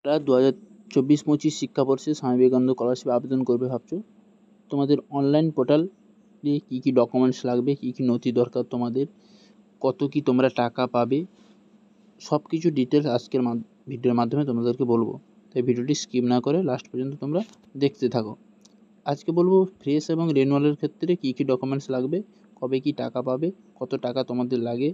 যারা 2024-25 শিক্ষাবর্ষে স্বামী বিবেকানন্দ স্কলারশিপে আবেদন করবে ভাবছো, তোমাদের অনলাইন পোর্টালে কী কী ডকুমেন্টস লাগবে, কী কী নথি দরকার তোমাদের, কত কী তোমরা টাকা পাবে, সব কিছু ডিটেলস আজকের ভিডিওর মাধ্যমে তোমাদেরকে বলবো। তাই ভিডিওটি স্কিপ না করে লাস্ট পর্যন্ত তোমরা দেখতে থাকো। আজকে বলবো ফ্রেশ এবং রিনিউয়ালের ক্ষেত্রে কী কী ডকুমেন্টস লাগবে, কবে কী টাকা পাবে, কত টাকা তোমাদের লাগে,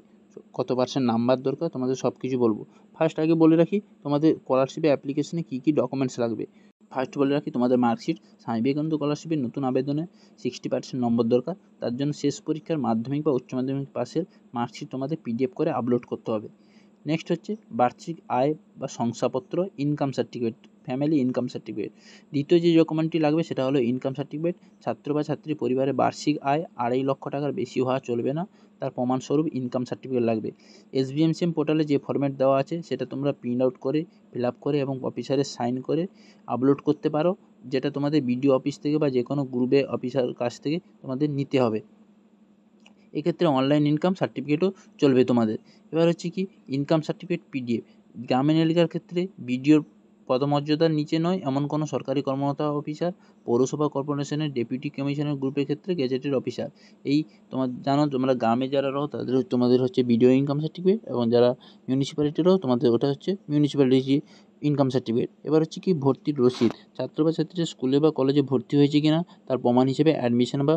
কত পার্সেন্ট নাম্বার দরকার, তোমাদের সব কিছু বলবো। ফার্স্ট আগে বলে রাখি তোমাদের স্কলারশিপে অ্যাপ্লিকেশনে কী কী ডকুমেন্টস লাগবে। ফার্স্ট বলে রাখি তোমাদের মার্কশিট। স্বামী বিবেকানন্দ স্কলারশিপের নতুন আবেদনে 60% নম্বর দরকার। তার জন্য শেষ পরীক্ষার মাধ্যমিক বা উচ্চ মাধ্যমিক পাশের মার্কশিট তোমাদের PDF করে আপলোড করতে হবে। নেক্সট হচ্ছে বার্ষিক আয় বা শংসাপত্র, income certificate, family income certificate. দ্বিতীয় যে ডকুমেন্টটি লাগবে সেটা হলো ইনকাম সার্টিফিকেট। ছাত্র বা ছাত্রী পরিবারের বার্ষিক আয় 2.5 লক্ষ টাকার বেশি হওয়া চলবে না, তার প্রমাণস্বরূপ ইনকাম সার্টিফিকেট লাগবে। SBMCM পোর্টালে যে ফরম্যাট দেওয়া আছে সেটা তোমরা প্রিন্ট আউট করে ফিল আপ করে এবং অফিসারের সাইন করে আপলোড করতে পারো, যেটা তোমাদের BDO অফিস থেকে বা যে কোনো গ্রুপে অফিসার কাছ থেকে তোমাদের নিতে হবে। এক্ষেত্রে অনলাইন ইনকাম সার্টিফিকেটও চলবে তোমাদের। এবার হচ্ছে কি ইনকাম সার্টিফিকেট PDF। গ্রামীণ এলাকার ক্ষেত্রে BDOর পদমর্যাদার নিচে নয় এমন কোনো সরকারি কর্মরত অফিসার, পৌরসভা কর্পোরেশনের ডেপুটি কমিশনার গ্রুপের ক্ষেত্রে গেজেটেড অফিসার। এই জানো তোমরা গ্রামে যারা রও তাদের তোমাদের হচ্ছে BDO ইনকাম সার্টিফিকেট, এবং যারা মিউনিসিপ্যালিটিরও তোমাদের ওটা হচ্ছে মিউনিসিপ্যালিটি ইনকাম সার্টিফিকেট। এবার হচ্ছে কি ভর্তির রসিদ। ছাত্র বা ছাত্রীরা স্কুলে বা কলেজে ভর্তি হয়েছে কিনা তার প্রমাণ হিসেবে অ্যাডমিশন বা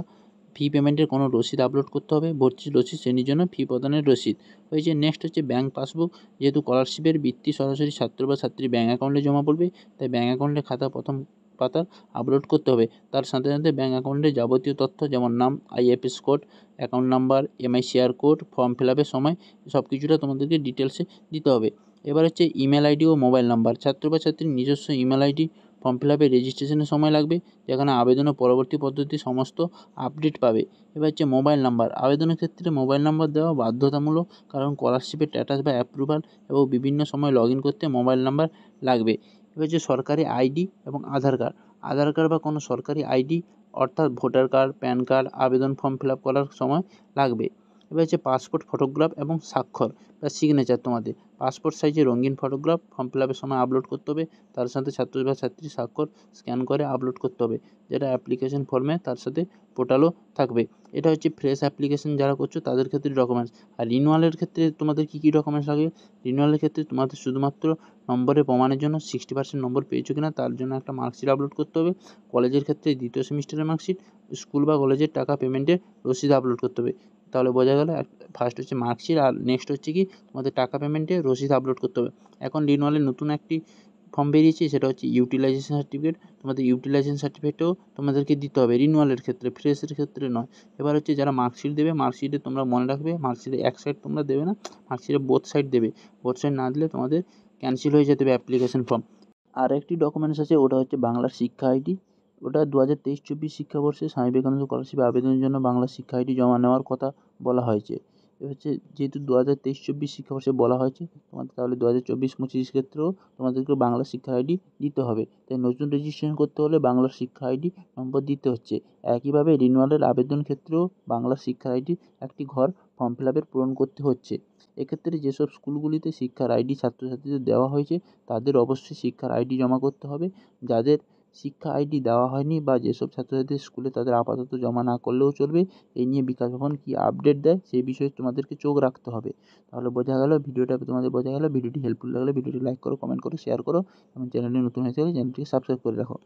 ফি পেমেন্টের কোনো রসিদ আপলোড করতে হবে। ভর্তির রসিদ শ্রেণীর জন্য ফি প্রদানের রসিদ হয়েছে। নেক্সট হচ্ছে ব্যাঙ্ক পাসবুক। যেহেতু স্কলারশিপের বৃত্তি সরাসরি ছাত্র বা ছাত্রীর ব্যাঙ্ক অ্যাকাউন্টে জমা পড়বে, তাই ব্যাঙ্ক অ্যাকাউন্টের খাতা প্রথম পাতার আপলোড করতে হবে। তার সাথে সাথে ব্যাঙ্ক অ্যাকাউন্টের যাবতীয় তথ্য যেমন নাম, IFS code, account number, MICR code, form fill আপের সময় সব কিছুটা তোমাদেরকে ডিটেলসে দিতে হবে। এবার হচ্ছে ইমেল আইডি ও মোবাইল নাম্বার। ছাত্র বা ছাত্রীর নিজস্ব ইমেল আইডি ফর্ম ফিল আপে রেজিস্ট্রেশনের সময় লাগবে, যেখানে আবেদনের পরবর্তী পদ্ধতি সমস্ত আপডেট পাবে। এবার হচ্ছে মোবাইল নাম্বার। আবেদনের ক্ষেত্রে মোবাইল নাম্বার দেওয়া বাধ্যতামূলক, কারণ স্কলারশিপের স্ট্যাটাস বা অ্যাপ্রুভাল এবং বিভিন্ন সময় লগ ইন করতে মোবাইল নাম্বার লাগবে। এবার হচ্ছে সরকারি আইডি এবং আধার কার্ড। আধার কার্ড বা কোনো সরকারি আইডি অর্থাৎ ভোটার কার্ড, প্যান কার্ড আবেদন ফর্ম ফিল আপ করার সময় লাগবে। এবার হচ্ছে পাসপোর্ট ফটোগ্রাফ এবং স্বাক্ষর বা সিগনেচার। তোমাদের পাসপোর্ট সাইজের রঙিন ফটোগ্রাফ ফর্ম ফিল আপের সময় আপলোড করতে হবে। তার সাথে ছাত্র বা ছাত্রীর স্বাক্ষর স্ক্যান করে আপলোড করতে হবে, যেটা অ্যাপ্লিকেশন ফর্মে তার সাথে পোর্টালও থাকবে। এটা হচ্ছে ফ্রেশ অ্যাপ্লিকেশন যারা করছো তাদের ক্ষেত্রে ডকুমেন্টস। আর রিনিউয়ালের ক্ষেত্রে তোমাদের কী কী ডকুমেন্টস লাগবে। রিনিউয়ালের ক্ষেত্রে তোমাদের শুধুমাত্র নম্বরের প্রমাণের জন্য 60% নম্বর পেয়েছো কিনা তার জন্য একটা মার্কশিট আপলোড করতে হবে। কলেজের ক্ষেত্রে দ্বিতীয় সেমিস্টারের মার্কশিট, স্কুল বা কলেজের টাকা পেমেন্টের রসিদ আপলোড করতে হবে। তাহলে বোঝা গেল, ফার্স্ট হচ্ছে মার্কশিট আর নেক্সট হচ্ছে কি তোমাদের টাকা পেমেন্টের রসিদ আপলোড করতে হবে। এখন রিনিউয়ালের নতুন একটি ফর্ম বেরিয়েছে, সেটা হচ্ছে ইউটিলাইজেশন সার্টিফিকেট। তোমাদের ইউটিলাইজেশন সার্টিফিকেটও তোমাদেরকে দিতে হবে রিনিউয়ালের ক্ষেত্রে, ফ্রেশের ক্ষেত্রে নয়। এবার হচ্ছে যারা মার্কশিট দেবে, মার্কশিটে তোমরা মনে রাখবে মার্কশিটে এক সাইড তোমরা দেবে না, মার্কশিটে বোথ সাইড দেবে। বোথ সাইড না দিলে তোমাদের ক্যান্সেল হয়ে যেতে হবে অ্যাপ্লিকেশন ফর্ম। আর একটি ডকুমেন্টস আছে, ওটা হচ্ছে বাংলার শিক্ষা আইডি। ওটা 2023-24 শিক্ষাবর্ষে স্বামী বিবেকানন্দ স্কলারশিপে আবেদনের জন্য বাংলা শিক্ষা আইডি জমা নেওয়ার কথা বলা হয়েছে। এ হচ্ছে যেহেতু 2023-24 শিক্ষাবর্ষে বলা হয়েছে তোমাদের, তাহলে 2024-25 ক্ষেত্রেও তোমাদেরকে বাংলা শিক্ষা আইডি দিতে হবে। তাই নতুন রেজিস্ট্রেশন করতে হলে বাংলার শিক্ষা আইডি নম্বর দিতে হচ্ছে। একইভাবে রিনিউয়ালের আবেদন ক্ষেত্রেও বাংলা শিক্ষা আইডি একটি ঘর ফর্ম ফিল আপের পূরণ করতে হচ্ছে। এক্ষেত্রে যেসব স্কুলগুলিতে শিক্ষার আইডি ছাত্রছাত্রীদের দেওয়া হয়েছে তাদের অবশ্যই শিক্ষার আইডি জমা করতে হবে। যাদের শিক্ষা আইডি দেওয়া হয়নি বা যেসব ছাত্রছাত্রীদের স্কুলে, তাদের আপাতত জমা না করলেও চলবে। এই নিয়ে বিকাশ ভবন কী আপডেট দেয় সেই বিষয়ে তোমাদেরকে চোখ রাখতে হবে। তাহলে বোঝা গেল, ভিডিওটা তোমাদের বোঝা গেল। ভিডিওটি হেল্পফুল লাগলে ভিডিওটি লাইক করো, কমেন্ট করো, শেয়ার করো এবং চ্যানেলটি নতুন হয়ে থাকলে চ্যানেলটিকে সাবস্ক্রাইব করে রাখো।